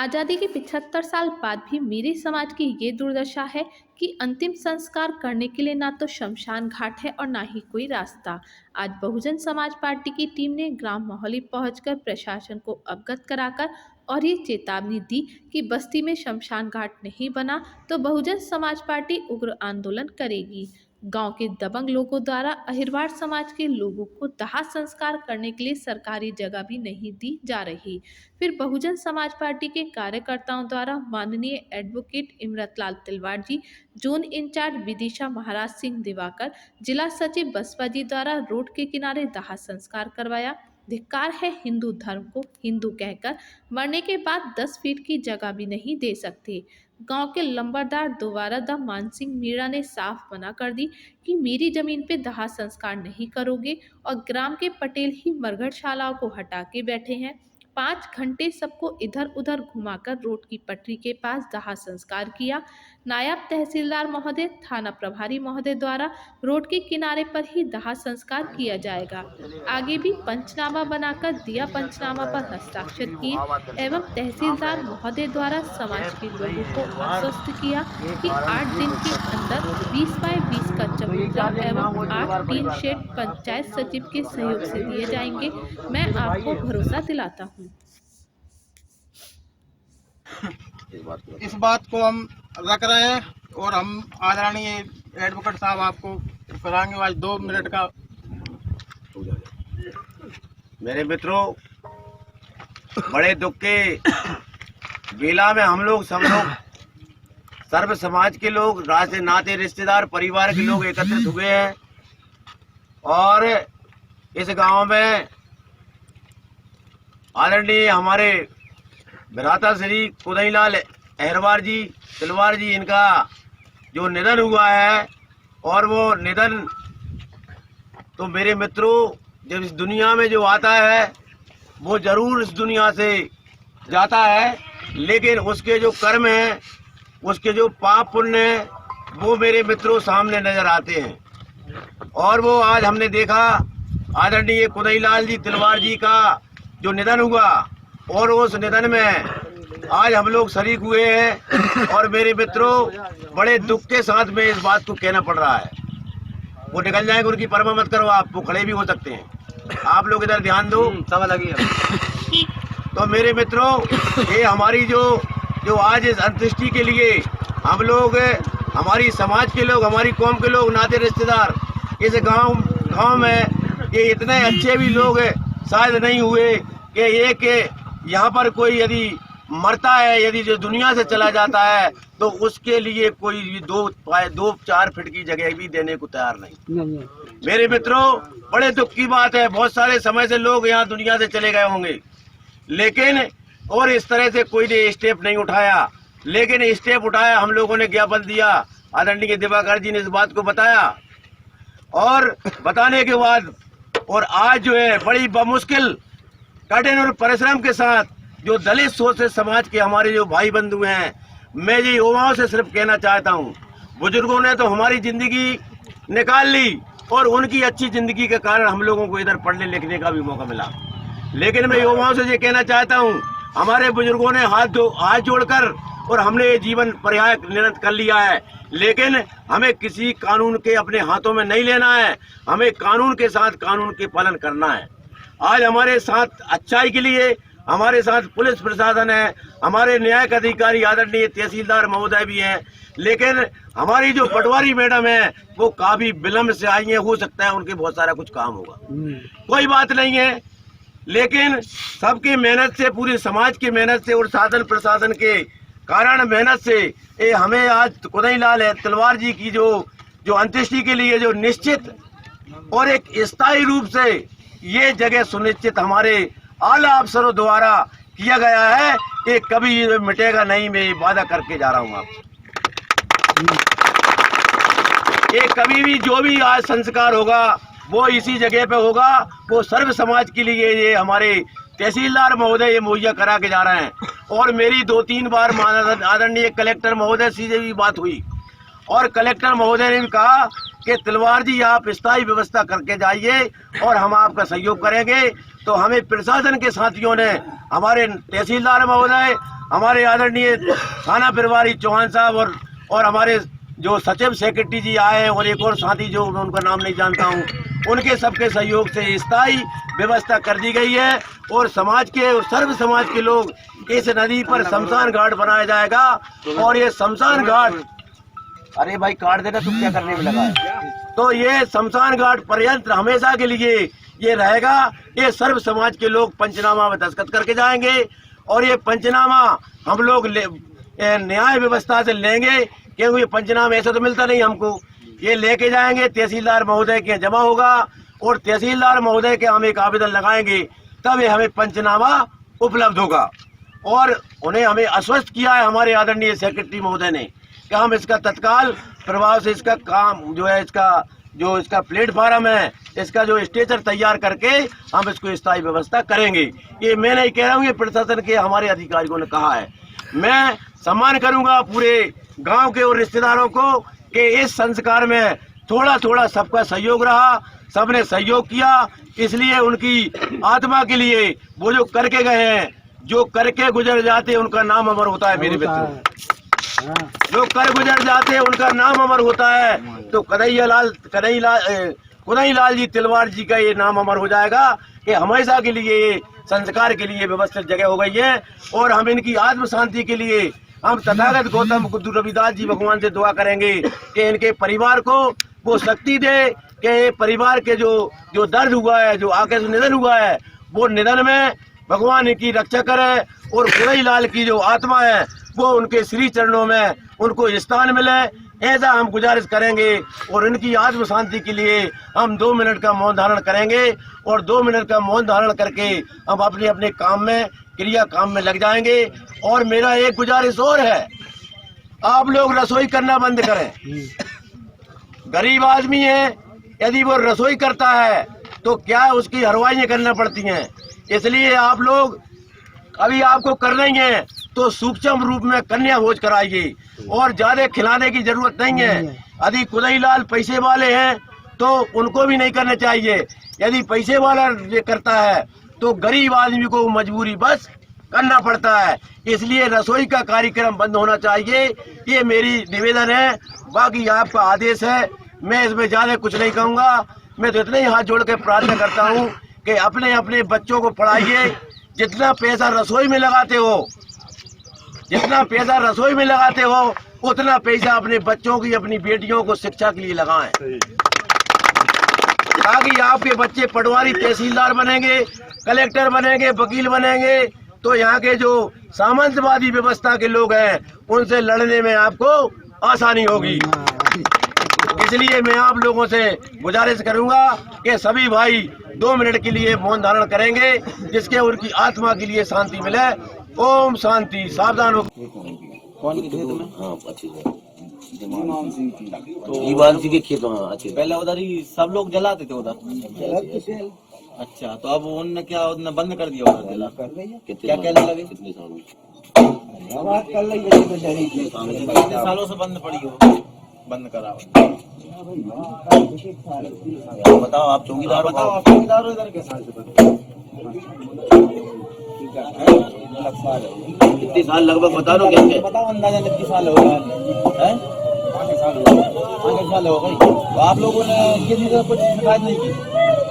आज़ादी के 75 साल बाद भी मेरे समाज की ये दुर्दशा है कि अंतिम संस्कार करने के लिए ना तो शमशान घाट है और ना ही कोई रास्ता। आज बहुजन समाज पार्टी की टीम ने ग्राम मोहली पहुंचकर प्रशासन को अवगत कराकर और ये चेतावनी दी कि बस्ती में शमशान घाट नहीं बना तो बहुजन समाज पार्टी उग्र आंदोलन करेगी। गांव के दबंग लोगों द्वारा अहिरवाड़ समाज के लोगों को दाह संस्कार करने के लिए सरकारी जगह भी नहीं दी जा रही। फिर बहुजन समाज पार्टी के कार्यकर्ताओं द्वारा माननीय एडवोकेट इमरतलाल तिलवार जी, जोन इंचार्ज विदिशा महाराज सिंह दिवाकर, जिला सचिव बसपा जी द्वारा रोड के किनारे दाह संस्कार करवाया। धिक्कार है हिंदू धर्म को हिंदू कहकर मरने के बाद 10 फीट की जगह भी नहीं दे सकते। गांव के लंबरदार दोबारा द मानसिंह मीणा ने साफ मना कर दी कि मेरी जमीन पे दाह संस्कार नहीं करोगे और ग्राम के पटेल ही मरघटशालाओं को हटा के बैठे हैं। 5 घंटे सबको इधर उधर घुमाकर रोड की पटरी के पास दाह संस्कार किया। नायब तहसीलदार महोदय, थाना प्रभारी महोदय द्वारा रोड के किनारे पर ही दाह संस्कार किया जाएगा। आगे भी पंचनामा बनाकर दिया पंचनामा पर हस्ताक्षर किए एवं तहसीलदार महोदय द्वारा समाज के लोगों को आश्वस्त किया कि 8 दिन के अंदर 20 बाय 20 का चबूतरा एवं 8 टीन शेड पंचायत सचिव के सहयोग से दिए जाएंगे। मैं आपको भरोसा दिलाता हूँ। इस बात को हम रख रहे हैं और हम आदरणीय एडवोकेट साहब आपको कराएंगे आज 2 मिनट का। मेरे मित्रों, बड़े दुख के बेला में हम लोग सब लोग सर्व समाज के लोग, रास्ते नाते रिश्तेदार परिवार के लोग एकत्रित हुए हैं और इस गांव में आदरणीय हमारे भ्राता श्री कुदईलाल अहिरवार जी तिलवार जी, इनका जो निधन हुआ है और वो निधन तो मेरे मित्रों जब इस दुनिया में जो आता है वो जरूर इस दुनिया से जाता है, लेकिन उसके जो कर्म हैं, उसके जो पाप पुण्य हैं, वो मेरे मित्रों सामने नजर आते हैं। और वो आज हमने देखा आदरणीय कुदईलाल जी तिलवार जी का जो निधन हुआ और उस निधन में आज हम लोग शरीक हुए हैं और मेरे मित्रों बड़े दुख के साथ में इस बात को कहना पड़ रहा है। वो निकल जाएंगे, उनकी परवाह मत करो, आप वो खड़े भी हो सकते हैं। आप लोग इधर ध्यान दो, सब लगी है। तो मेरे मित्रों, ये हमारी जो आज इस अंत्येष्टि के लिए हम लोग, हमारी समाज के लोग, हमारी कौम के लोग, नाते रिश्तेदार इस गांव में ये इतने अच्छे भी लोग शायद नहीं हुए कि एक यहाँ पर कोई यदि मरता है, यदि जो दुनिया से चला जाता है तो उसके लिए कोई 2-4 फीट की जगह भी देने को तैयार नहीं। मेरे मित्रों, बड़े दुख की बात है, बहुत सारे समय से लोग यहाँ दुनिया से चले गए होंगे, लेकिन और इस तरह से कोई ने स्टेप नहीं उठाया। लेकिन स्टेप उठाया, हम लोगों ने ज्ञापन दिया, आदरणीय दिवाकर जी ने इस बात को बताया और बताने के बाद और आज जो है बड़ी बमुश्किल कठिन और परिश्रम के साथ जो दलित शोषित समाज के हमारे जो भाई बंधु हैं, मैं ये युवाओं से सिर्फ कहना चाहता हूँ, बुजुर्गों ने तो हमारी जिंदगी निकाल ली और उनकी अच्छी जिंदगी के कारण हम लोगों को इधर पढ़ने लिखने का भी मौका मिला। लेकिन मैं युवाओं से ये कहना चाहता हूँ, हमारे बुजुर्गों ने हाथ जोड़कर और हमने ये जीवन पर्याय निर्णय कर लिया है, लेकिन हमें किसी कानून के अपने हाथों में नहीं लेना है, हमें कानून के साथ कानून के पालन करना है। आज हमारे साथ अच्छाई के लिए हमारे साथ पुलिस प्रशासन है, हमारे न्यायिक अधिकारी आदरणीय तहसीलदार महोदय भी हैं, लेकिन हमारी जो पटवारी मैडम है वो काफी विलम्ब से आई है, हो सकता है उनके बहुत सारा कुछ काम होगा, कोई बात नहीं है। लेकिन सबकी मेहनत से, पूरे समाज की मेहनत से और शासन प्रशासन के कारण मेहनत से ये हमें आज कुदईलाल तिलवार जी की जो अंत्येष्टि के लिए जो निश्चित और एक स्थायी रूप से ये जगह सुनिश्चित हमारे आला अफसरों द्वारा किया गया है कि कभी ये मिटेगा नहीं, मैं वादा करके जा रहा हूँ आपसे। ये कभी भी जो भी आज संस्कार होगा वो इसी जगह पे होगा, वो सर्व समाज के लिए ये हमारे तहसीलदार महोदय ये मुहैया करा के जा रहे हैं। और मेरी 2-3 बार आदरणीय कलेक्टर महोदय से भी बात हुई और कलेक्टर महोदय ने भी कहा कि तिलवार जी आप स्थायी व्यवस्था करके जाइए और हम आपका सहयोग करेंगे। तो हमें प्रशासन के साथियों ने, हमारे तहसीलदार महोदय, हमारे आदरणीय थाना प्रभारी चौहान साहब और हमारे जो सचिव सेक्रेटरी जी आए और एक और साथी जो मैं उनका नाम नहीं जानता हूँ, उनके सबके सहयोग से स्थायी व्यवस्था कर दी गई है और समाज के और सर्व समाज के लोग इस नदी पर शमशान घाट बनाया जाएगा। और ये शमशान घाट, अरे भाई काट देना, तुम क्या करने में लगा है? तो ये शमशान घाट पर्यंत हमेशा के लिए ये रहेगा। ये सर्व समाज के लोग पंचनामा में दस्तखत करके जाएंगे और ये पंचनामा हम लोग न्याय व्यवस्था से लेंगे, क्योंकि ये पंचनामा ऐसा तो मिलता नहीं हमको। ये लेके जाएंगे, तहसीलदार महोदय के जमा होगा और तहसीलदार महोदय के हम एक आवेदन लगाएंगे, तब ये हमें पंचनामा उपलब्ध होगा। और उन्हें हमें आश्वस्त किया है हमारे आदरणीय सेक्रेटरी महोदय ने कि हम इसका तत्काल प्रभाव से इसका काम जो है, इसका प्लेटफार्म है, इसका जो स्ट्रेचर तैयार करके हम इसको स्थायी व्यवस्था करेंगे। ये मैं नहीं कह रहा हूँ, ये प्रशासन के हमारे अधिकारियों ने कहा है। मैं सम्मान करूंगा पूरे गांव के और रिश्तेदारों को कि इस संस्कार में थोड़ा थोड़ा सबका सहयोग रहा, सबने सहयोग किया, इसलिए उनकी आत्मा के लिए वो जो करके गए हैं, जो करके गुजर जाते हैं उनका नाम अमर होता है मेरे मित्रों। जो कर गुजर जाते हैं उनका नाम अमर होता है। तो कुदाई लाल जी तिलवार जी का ये नाम अमर हो जाएगा कि हमेशा के लिए संस्कार के लिए व्यवस्थित जगह हो गई है। और हम इनकी आत्म शांति के लिए हम तथागत गौतम बुद्ध रविदास जी भगवान से दुआ करेंगे कि इनके परिवार को वो शक्ति दे कि परिवार के जो दर्द हुआ है, जो आके निधन हुआ है, वो निधन में भगवान की रक्षा करे और कुदाई लाल की जो आत्मा है वो उनके श्री चरणों में उनको स्थान मिले, ऐसा हम गुजारिश करेंगे। और इनकी आत्म शांति के लिए हम 2 मिनट का मौन धारण करेंगे और 2 मिनट का मौन धारण करके हम अपने अपने काम में काम में लग जाएंगे। और मेरा एक गुजारिश और है, आप लोग रसोई करना बंद करें। गरीब आदमी है, यदि वो रसोई करता है तो क्या उसकी हरवाइयाँ करना पड़ती हैं, इसलिए आप लोग अभी आपको करना ही है तो सूक्ष्म रूप में कन्या भोज कराइए और ज्यादा खिलाने की जरूरत नहीं है। यदि कुदाई लाल पैसे वाले हैं तो उनको भी नहीं करना चाहिए, यदि पैसे वाला ये करता है तो गरीब आदमी को मजबूरी बस करना पड़ता है, इसलिए रसोई का कार्यक्रम बंद होना चाहिए। ये मेरी निवेदन है, बाकी आपका आदेश है, मैं इसमें ज्यादा कुछ नहीं कहूँगा। मैं तो इतने ही हाथ जोड़ के प्रार्थना करता हूँ कि अपने अपने बच्चों को पढ़ाइए, जितना पैसा रसोई में लगाते हो, जितना पैसा रसोई में लगाते हो उतना पैसा अपने बच्चों की, अपनी बेटियों को शिक्षा के लिए लगाएं, ताकि आपके बच्चे पटवारी तहसीलदार बनेंगे, कलेक्टर बनेंगे, वकील बनेंगे, तो यहाँ के जो सामंतवादी व्यवस्था के लोग हैं उनसे लड़ने में आपको आसानी होगी। इसलिए मैं आप लोगों से गुजारिश करूंगा कि सभी भाई 2 मिनट के लिए मौन धारण करेंगे, जिसके उनकी आत्मा के लिए शांति मिले। ओम शांति। सावधान हो। कौन के खेत में? हाँ, अच्छी है। तो ईवान जी के खेत में अच्छी। पहले उधर ही सब लोग जलाते थे उधर। अच्छा, तो अब उनने बंद कर दिया उधर जला। क्या कहने लगे? कितने सालों कितने सालों से बंद पड़ी हो? बंद करा। बताओ, आप चौकीदार हो? बताओ, आप चौकीदार हो इधर के? कितने साल लगभग बता दो। क्या बताओ अंदाजा कितने साल हो गए? 5 साल हो गए। तो आप लोगों ने किसी तरह कुछ शिकायत नहीं की?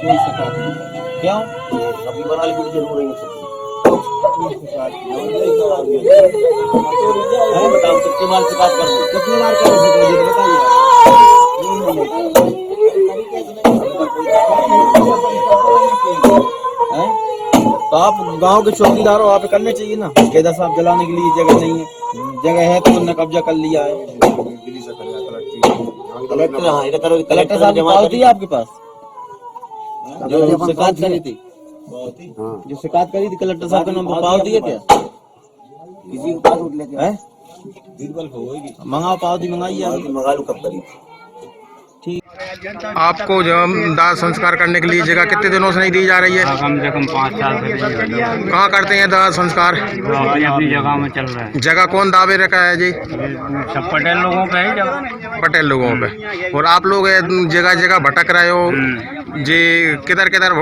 कोई शिकायत नहीं। क्यों? अभी बना ली कुछ जरूर है। बताओ कितनी बार शिकायत कर दो? कितनी बार कर बताइए। तो आप गांव के चौकीदार हो, आप करने चाहिए ना। केदार साहब जलाने के लिए जगह नहीं है, जगह है तो उन्होंने कब्जा कर लिया है। कलेक्टर साहब की पावती है आपके पास? जो शिकायत करी थी, जो शिकायत करी थी कलेक्टर साहब के नाम पर पावती है क्या? किसी को पास लेते हैं, मंगाओ, पावती मंगाइए। मंगा लो, कब करी? आपको जब दाह संस्कार करने के लिए जगह कितने दिनों से नहीं दी जा रही है? कम से कम 5 साल से कहाँ करते हैं दाह संस्कार? अपनी जगह में चल रहा है। जगह कौन दावे रखा है जी? सब पटेल लोगों पे है जगह। पटेल लोगों पे। और आप लोग जगह जगह भटक रहे हो जी, किधर किधर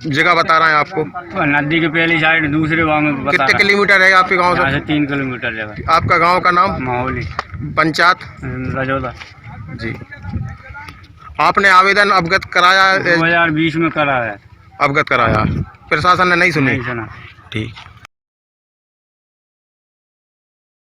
जगह बता रहे हैं आपको? तो नदी के पहली साइड दूसरे गाँव में बता कितने रहा हूं। किलोमीटर है आपके गांव यहाँ से? से 3 किलोमीटर जगह। आपका गांव का नाम? माहौली पंचायत? रजौदा। जी। आपने आवेदन अवगत कराया? 2020 में करा है। अवगत कराया, प्रशासन ने नहीं सुनी? नहीं सुना। ठीक।